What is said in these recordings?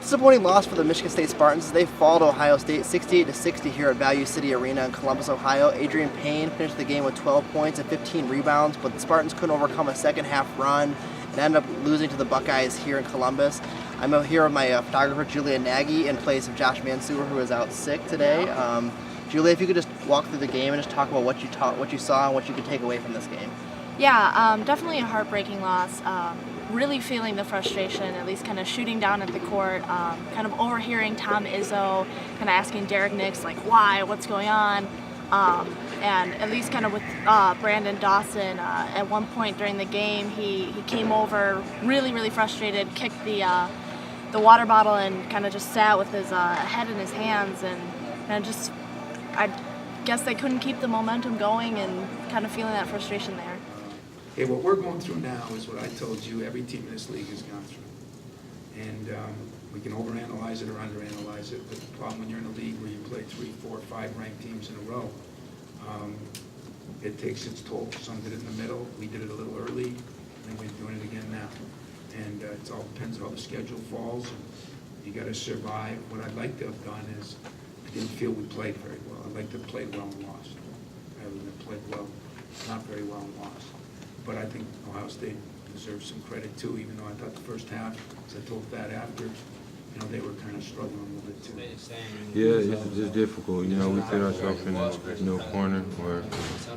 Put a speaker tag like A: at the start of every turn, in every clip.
A: Disappointing loss for the Michigan State Spartans. They fall to Ohio State 68-60 here at Value City Arena in Columbus, Ohio. Adrian Payne finished the game with 12 points and 15 rebounds, but the Spartans couldn't overcome a second half run and ended up losing to the Buckeyes here in Columbus. I'm here with my photographer Julia Nagy in place of Josh Mansour, who is out sick today. Julia, if you could just walk through the game and just talk about what you saw and what you could take away from this game.
B: Yeah, definitely a heartbreaking loss. Really feeling the frustration, at least kind of shooting down at the court, kind of overhearing Tom Izzo kind of asking Derek Nix, like, why, what's going on? And at least kind of with Brandon Dawson, at one point during the game, he came over really frustrated, kicked the water bottle and kind of just sat with his head in his hands, and just, I guess they couldn't keep the momentum going and kind of feeling that frustration there.
C: Okay, what we're going through now is what I told you every team in this league has gone through. And we can overanalyze it or underanalyze it, but the problem when you're in a league where you play 3, 4, 5 ranked teams in a row, it takes its toll. Some did it in the middle, we did it a little early, and we're doing it again now. And it all depends on how the schedule falls, and you got to survive. What I'd like to have done is, I didn't feel we played very well. I'd like to have played well and lost, rather than played well, not very well and lost. But I think Ohio State deserves some credit too, even though I thought the first half, as I told that after, they were kind of struggling a little bit too.
D: Yeah, it's difficult. We put ourselves in a corner where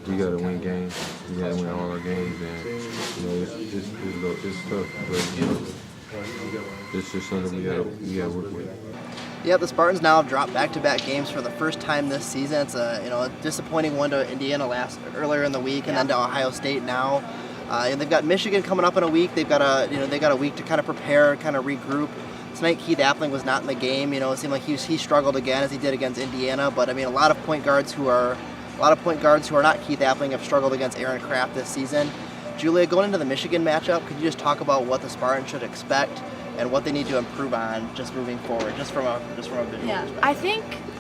D: we got to win games. We got to win all our games, and it's tough. But it's just something we got to work with.
A: Yeah, the Spartans now have dropped back-to-back games for the first time this season. It's a disappointing one to Indiana earlier in the week, and then to Ohio State now. They've got Michigan coming up in a week. They've got a week to kind of prepare, kind of regroup. Tonight, Keith Appling was not in the game. It seemed like he struggled again as he did against Indiana. But a lot of point guards who are not Keith Appling have struggled against Aaron Craft this season. Julia, going into the Michigan matchup, could you just talk about what the Spartans should expect and what they need to improve on just moving forward, just from a visual perspective?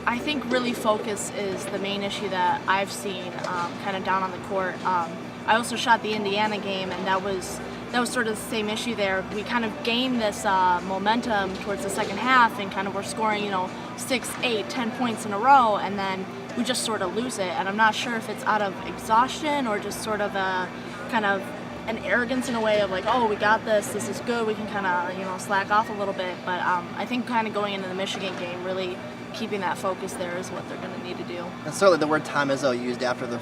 B: I think really focus is the main issue that I've seen kind of down on the court. I also shot the Indiana game, and that was sort of the same issue there. We kind of gained this momentum towards the second half, and kind of we're scoring 6, 8, 10 points in a row, and then we just sort of lose it. And I'm not sure if it's out of exhaustion or just sort of a kind of an arrogance in a way of like, oh, we got this is good, we can kind of slack off a little bit. But I think kind of going into the Michigan game, really keeping that focus there is what they're going to need to do.
A: And certainly the word Tom Izzo used after the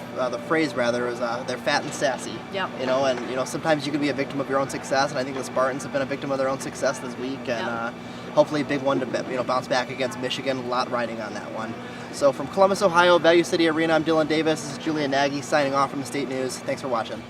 A: phrase rather is they're fat and sassy.
B: Yep.
A: And sometimes you can be a victim of your own success, and I think the Spartans have been a victim of their own success this week, and hopefully a big one to bounce back against Michigan. A lot riding on that one. So from Columbus, Ohio, Value City Arena, I'm Dillon Davis. This is Julia Nagy signing off from the State News. Thanks for watching.